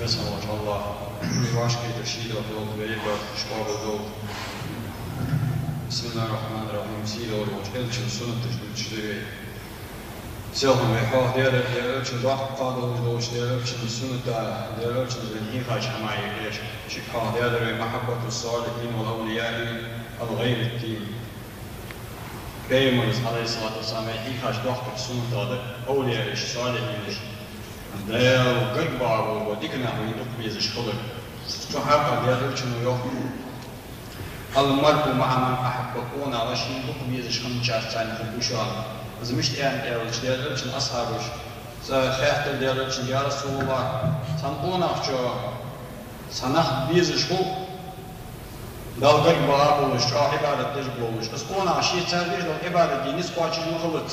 بسم الله يواشكي ترشيد وفيوض ويبا شباب الدول. بسم الله الرحمن الرحيم. سيدة والوجهلتشن سنة تشدوشدوي سيلهم ويحوه ديالتشن ضغط قادة وجدوش ديالتشن سنة ديالتشن بالحيخاش حماية ليش شكحوه ديالتشن محبة الصالحين والأولياء الغير الدين. Peygamberimiz Aleyhisselatü Vesselam ilk ضغط سنة هذا أولياء الصالحين ده وقرب عرو وديكنا ويدق بيزش خلق شو حقا ديالتشن ويوخ المرء مع من أحبكون على شيء يدق بيزش خم شارتين خلقوشان إذا مش ديالتشن أصحابش خيحت ديالتشن يا رسول الله سنقونا شو سنخ بيزش خلق دال قرب عرو شو عبادة تجبلوش بس قونا شيء تساعدش دال عبادة دي نسقاطش مخلط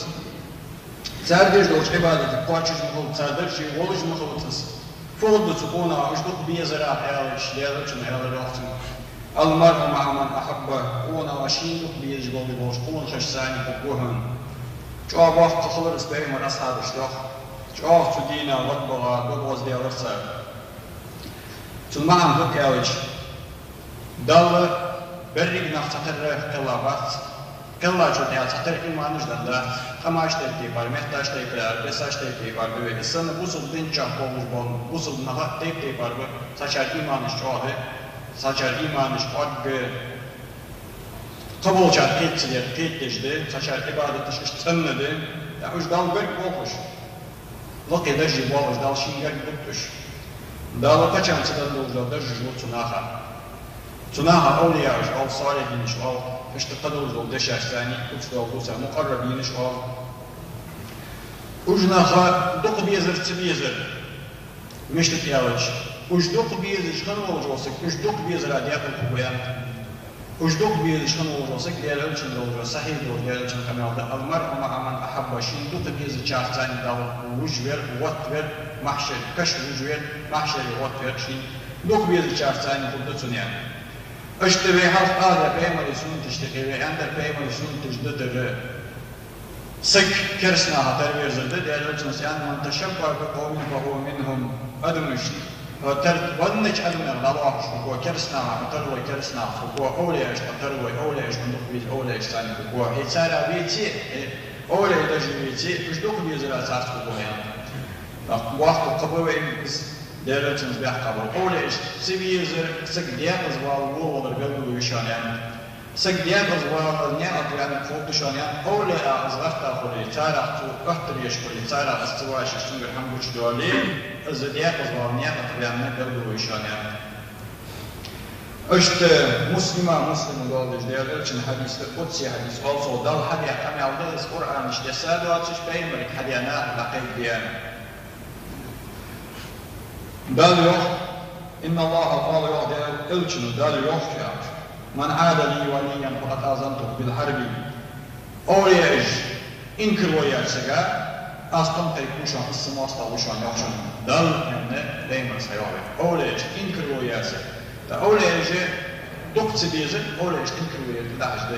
تساعدش دال عبادة تقاطش مخلط تساعدش ولج مخلطس فوق بتكونا أشدق بيزرع حيالش ديالتشن حيالتشن المرء مع من أحبه قونا وشين دق بيزجبل بوش قون خش ثاني بقوهن شو أبغى تخلص بين من أصحاب الشيخ شو تدينا وطبعا بقوز ديالتشن تلمعن دق يالش دال بريق نفتقر كلابات كلا شو تيا تختار إيمانش دندا خماش تيجي بار محتاج تيجي بساش تيجي بار بيه السنة بوصل دين جاكو بون بوصل نها تيجي بار بيه ساشر إيمانش جواه ساشر إيمانش قد قبول جات كيتسير كيتجده ساشر إبادة تشش تنده يعوش دال بريق بوخش لقي درجي بوخش دال شيء بوتش دال كشان تدل دال درجي بوتناها تناها أولياء أو صالحين أو اشتقدوا ذو دشاش ثاني كتلو دوسا مقربين أو وجناها دق بيزر تبيزر مش تتياوش وش دق بيزر شخنو وجوسك وش دق بيزر عديات الخبيان وش دق بيزر شخنو وجوسك ديالوشن دو صحيح دو ديالوشن كمال المرء مع من أحب شيء دق بيزر شاش ثاني دو وجوير وطوير محشر كشف وجوير محشر وطوير شيء دق بيزر شاش ثاني خبدتون يعني اشتبه حرف هذا بيما يسون تشتكي عند بيما يسون تجدد سك كرسنا تربية زد ديالوجنا سيان من تشبه بقوم فهو منهم أدمش وترد ودنش أدمنا الله شكوا كرسنا تروي كرسنا شكوا أولياش تروي أولياش من دخبيز أولياش ثاني شكوا هيتسارع بيتي أولي دجي بيتي مش دخبيز لا ساس شكوا يعني وقت قبوة ديالتشن بيح قبل أوليش سبيزر سجديات زوال وول القلب ويشان يعني سجديات زوال نيات يعني فوق شان يعني أولي أزغرت أخوري تاريخ تو أكتر يشكري تاريخ استواش يشتغل حمبوش دولي الزديات زوال نيات يعني قلب ويشان يعني أشت مسلم دولش ديالتشن حديث القدسي حديث also دال حديث كم يعود القرآن إيش تسادات إيش بين مرك حديثنا لقيت ديان دال يوح إن الله قال يوح دال إلشنو دال يوح كياك من عاد لي وليا فقد آذنته بالحرب أولياش إنكر ويارسكا أستم تيكوشان السماس تاوشان يوحشان دال يعني دايما سيوحي أولياش إنكر ويارسك أولياش دقت سبيزي أولياش إنكر ويارسك داعش دي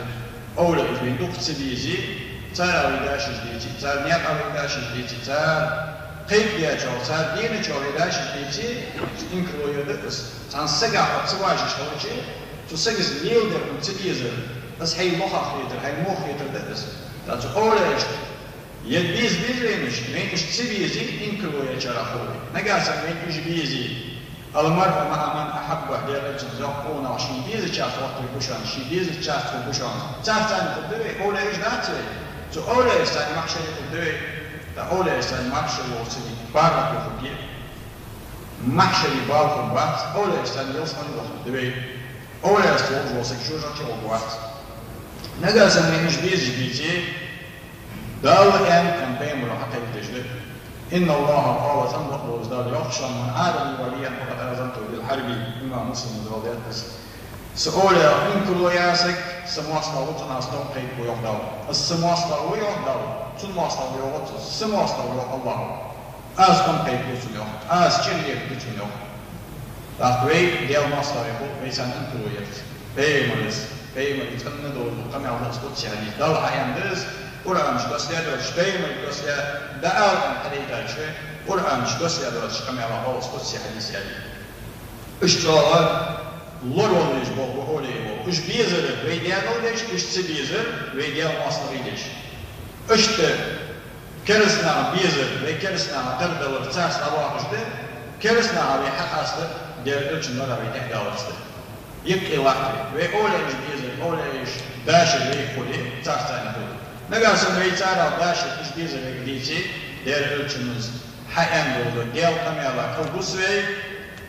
أولياش بين دقت سبيزي تارا ويداشش ديتي تار نيات ويداشش ديتي تار قيد يا جو صار دين جو يداش ديتي إنكرو يدرس صار سجع أتصواج شوشي تو سجز ليلدر وتبيزر بس هي مخ خيتر هي مخ خيتر درس تاتو أولش يدبيز بيزرينش مينش تبيزي إنكرو يجرا خوي نجاسا مينش بيزي المرء مع من أحبه ديالتشن زقونا وشين بيزي شاف وقت البوشان شين بيزي شاف البوشان شاف ثاني تدري أولش ناتري تو أولش ثاني محشر تدري أولى إنسان محشر وصلي بارك يخبيه محشر يبارك البعض أولى إنسان يوصل دبي أولى إنسان وصل شجرة كوبوات نجا سمينش بيجي دال يعني كان بيمر حتى يتجلب إن الله قال تنبط وزداد يخشى من عاد لي وليا فقد آذنته بالحرب بما مسلم الرضيات بس سأولى إن كل ياسك سمواسطة وطنا استوقي ويغداو السمواسطة ويغداو سمواسطة ويغداو سمواسطة ويغداو الله أزكم قيد بسنوه أزكريك بسنوه لأخوي ديال مصر يقول بيسان إنكو يكت بيمرس أن دول قمع الله سقط شهدي دول حيان درس قرآن مش قصير درس بيمرس قصير دعال عن حديث شيء Kur'an gösteriyor çıkamaya bak o spot hadis yani. Üç çoğalar lor olmuş bu olay bu. Üç bizler ve diğer olmuş üççe bizler ve diğer masları değiş. Üçte keresna bizler ve keresna terdalar çarşı abakıştı. Keresna abi hakası diğer üçünler abi tekdalıştı. Yık vakti ve olmuş bizler olmuş daşır ve kuli çarşıdan kuli. Ne kadar ve çara daşır üç bizler gidici diğer üçümüz hayan oldu. Diğer kameralar kabus ve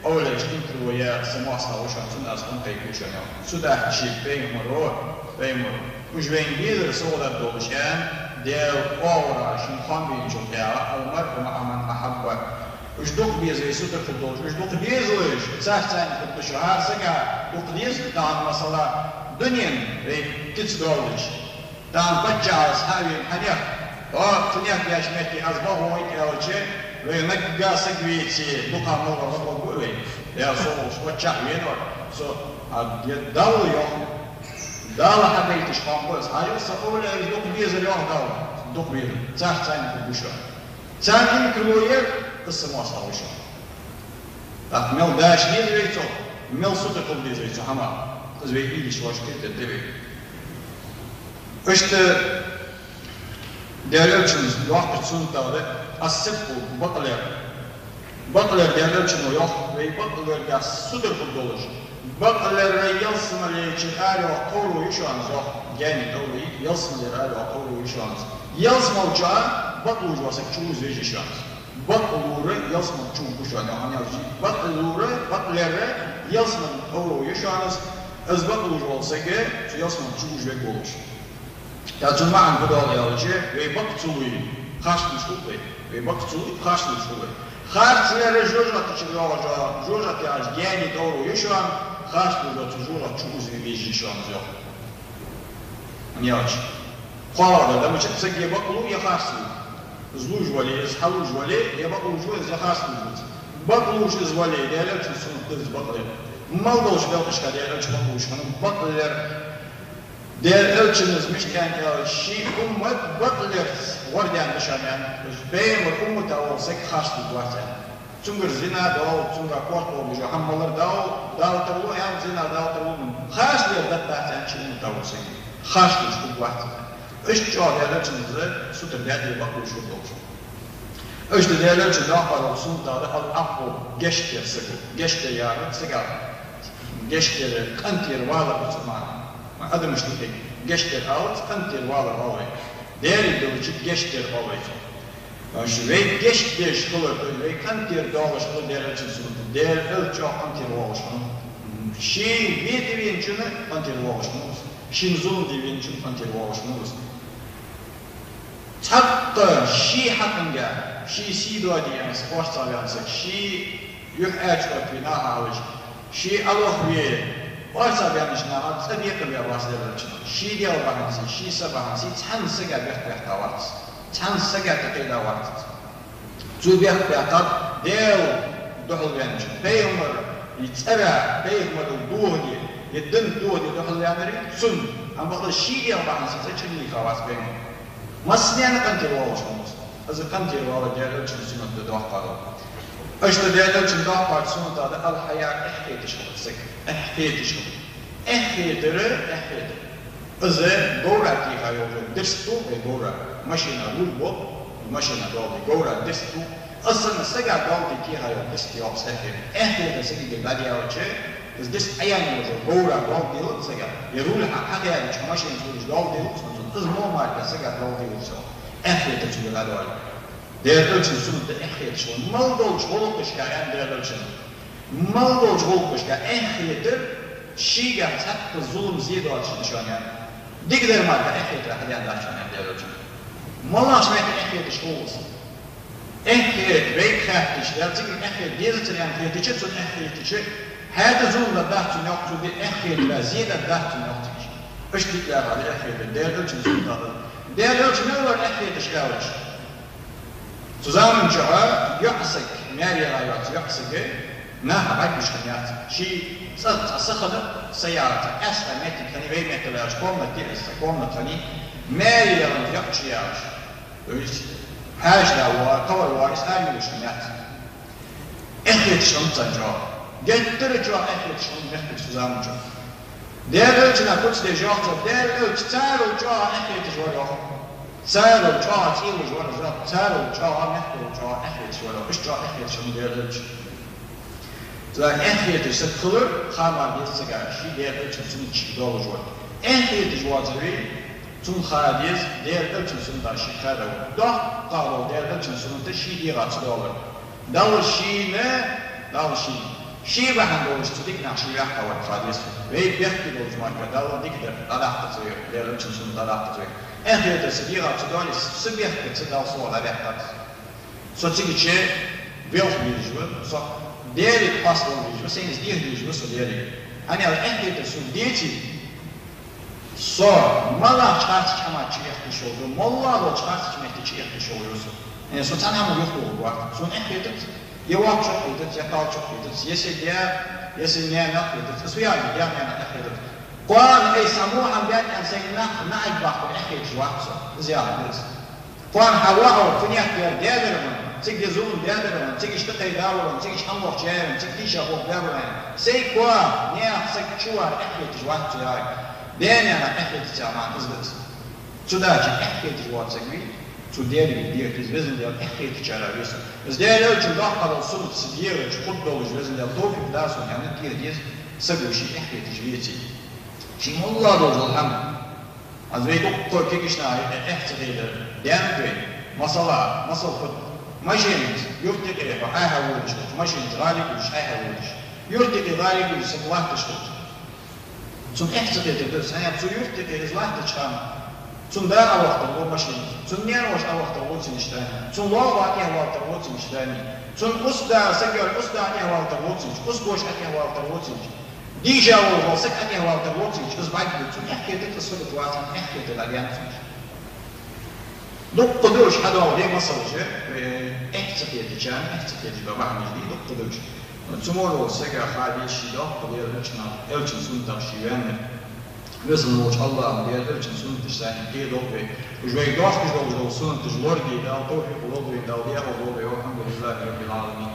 أولا يشتكي ويا سماحة وشان سنة أصلا كيكوشان سودا شيء بيمر مش بين بيزر سودا دوشان ديال أورا شن خام بينشوف يا المرء مع من محبة وش دوق بيزر سودا في الدوش وش دوق بيزرش تساعد ثاني في الدشهار سجع دوق بيزر دان مثلا دنيا تتصدرش دان بتجع أصحابي حنيا تنيا فيها شمتي أصبحوا ويكاوتشي وينقى سقويتي بقى مرة بقولي يا صوص وتشع وينور so داو يوم داو حبيت شقام بس هاي الصقول يدق بيز اليوم دق بيز تحت ثاني في البشرة ثاني كروير السماء صاوشة مل داش بيز ريتو مل صوت كل بيز ريتو هما زي إيش واش كده تبي إشت ديالوتشنز وقت سنتاده السبب بقلر ديالوتشنو يوم ويبقلر جا صدر كدولش بقلر يلسم ليشهار وقولو يشانز يعني دولي يلسم ليراد وقولو يشانز يلسم وجا بقلوج واسك شوز ويشانز بقلور يلسم شوز وشانز يعني بقلر يلسم قولو يشانز از بقلوج واسك يلسم شوز ويقولش يا جماعة بدال يالجي ويبقتلوي خاشلش قوي ويبقتلوي خاشلش قوي خاشلر جوجا تشجعوا جوجا تياج يعني دورو يشان خاشلو تجورا تشوز ويجي شان زيو نياج قاعدة لما تسجي بقلو يخاشلو زلوج ولي زحلوج ولي يبقلو جوز يخاشلو بقلوش زولي ديالك تسون تز بقلر مالدوش بلقش كديالك بقلوش كانوا بقلر Diğer ölçünüz müşken şi ummet bakılır vardiyan dışarıyan beyin ve ummet olsak haşlı duvarsan. Çünkü zina dağıl, çünkü kort olmuş, hammalar dağıl tavlu, hem zina dağıl tavlu. Haşlı yerdetlersen şi ummet olsak haşlı duvarsan. Üç çoğu diğer ölçünüzü sütür diye bakılır şurada olsun. Üç de diğer ölçünüzü akbar olsun dağda al-akbu geçtir sıkı, geçtir yarı sıkı. Geçtir kantir valla kutsumana. هذا مش تقول جشتر أوت أنتر واضح أوي داري دوتشي جشتر أوي مش وي جشتر شغل وي أنتر دالش شغل داري تشوف دار ألتشا أنتر واضح شيء بيدين شنو أنتر واضح نوس شيء نزول دين شنو أنتر واضح نوس حتى شيء حقنجا شيء سيدو ديان سبورت ساليانسك شيء يحاج بناء على شيء الله ويه واسا بيانشنا صديق بيا واسدلچنا شي ديال باهنسي شي سباهنسي تحن سغا بيحتا وات تحن سغا تقيدا وات جو بيحتا ديل دخل بيانش بيمر يتبع بيمر دوهدي يدن دوهدي دخل يامري سن ام بقى شي ديال باهنسي تشني خواص بيمر مسنيانا كنت واوشموس از كنت واو ديال تشنو دوخقادو أشتى ديالك جنداء بارسون تادا الحياة إحكيت شغل سك إحكيت شغل إحكيت إذا دورة كيها يوجد دستو بدورة ماشينا رولبو ماشينا دولي دورة دستو أصلا سجع دولي كيها يوجد دستي أو سكر إحكيت سكر جبادي أو شيء إذا دست أيام يوجد دورة دولي لو سجع يرول حقيقة يوجد ماشينا يوجد دولي لو إذا مو مارك سجع دولي لو إحكيت شغل هذا Diğer ölçünün sonunda ehiyet şu, mal dolç olup kışkayan diğer ölçünün. Mal dolç olup kışkayan ehiyetir, şiğer takkı zulüm ziyade ölçünün şu an yani. Digler marka ehiyetir ahliyan da şu an yani diğer ölçünün. Mal açmayı ehiyet iş olsun. Ehiyet ve kâhtiş, derçekin ehiyet diyezitir yani ehiyet içi, son ehiyet içi. Her zulümde dahtun yoktu, bir ehiyet ve ziyade dahtun yoktu. Üçlükler var ehiyet, diğer ölçünün sonunda adı. Diğer ölçün ne olur ehiyet iş kâhtiş? Zusammen جاء يعسك ماري رايات يعسك نها بعد مش خنيات شيء صخد سيارة أسرع متر ثاني بين متر لاش قوم متر أسرع قوم ثاني ماري يرن يعش يعش هاشدا وقوى وارس آل يوشنيات إخيت شنطة جو جدر جو إخيت شنطة إخيت سوزام جو دير ألتنا كنت دي جوغتو دير ألت تارو جو إخيت جوغو تارو جو تيو جوغو تارو جو مخبو جو إخيت جوغو إش جو إخيت شنطة دير ألت تلا إخيت شتكلر خامار بيتسجار شي دير ألت شنطة شيدول جو إخيت جوغتوي تون خاديز دير ألت شنطة شي خادو دوح قالو دير ألت شنطة شي ديغات دولار دور شي نه دور شي شي بحن دورش تديك نحشي يحكى والخاديس ويك بيحكي دورش ماركا دور ديك در دلاحت تزوير دير ألت شنطة دلاحت تزوير إخيت سديغات دولار سبيحكي تدال صور لبيحكات سو تيجي شيء بيوف بيجوا سو ديرك فاصل بيجوا سينس دير بيجوا سو ديرك أنا إخيت سو ديتي سو مالا چارت كما چيحكي شولو مالا لو چارت كما چيحكي شولو يعني سو تاني هم يخلو الوقت سو إخيت يوقف شخيت يقال شخيت يسديا يسنيا نخيت سو يعني ديا أنا إخيت قال أي سموها بيان أن سينا نعيب بحر إخيت وقت زيادة بس قال هواء فنيا كير ديادرون تيجي زون ديادرون تيجي اشتقي دارون تيجي شنوخ جايرون تيجي تيشا فوق دارون سيكوا نيا سكشوا إخيت وقت زيادة ديني أنا إخيت تامان إزبط تداجي إخيت وقت زيادة تديري بيك إزبزن ديال إخيت جارابيس إزدير ألتو داقل الصمت سديرج قدو إزبزن ديال توفي بداسون يعني دير ديز سبوشي إخيت جويتي شي والله دوز الحمد أزوي دكتور كيكشنا إحتقيل ديانتوين مصلا مصل خد ماشينت يرتقي فحاها ولش ماشينت غالي ولش حاها ولش يرتقي غالي ولش سبواه تشخص ثم إحتقيل تدرس هيا بسو يرتقي إزواه تشخام ثم دا وقت الغور ماشين ثم نيان وش وقت الغور سنشتاني ثم واو أكيه وقت الغور سنشتاني ثم أسدا سجل أسدا أكيه وقت الغور سنش أسقوش أكيه وقت الغور سنش ديجا ووصك أكيه وقت الغور سنش أسبعك ثم إحكي تتصل تواتن إحكي تلاليان سنش دق قدوش حدا وليه مصر جاء إحتقي تجان إحتقي تجبا معني دي دق قدوش ثم سجل خالي شيدا قدير إلشن سنتر شيوان مثل موج الله ديال إلشن سنتر ساني كي دوبي وجوي دوح كي دوبي سنتر جلورجي داو توفي قلوبي داو ديال والحمد لله رب العالمين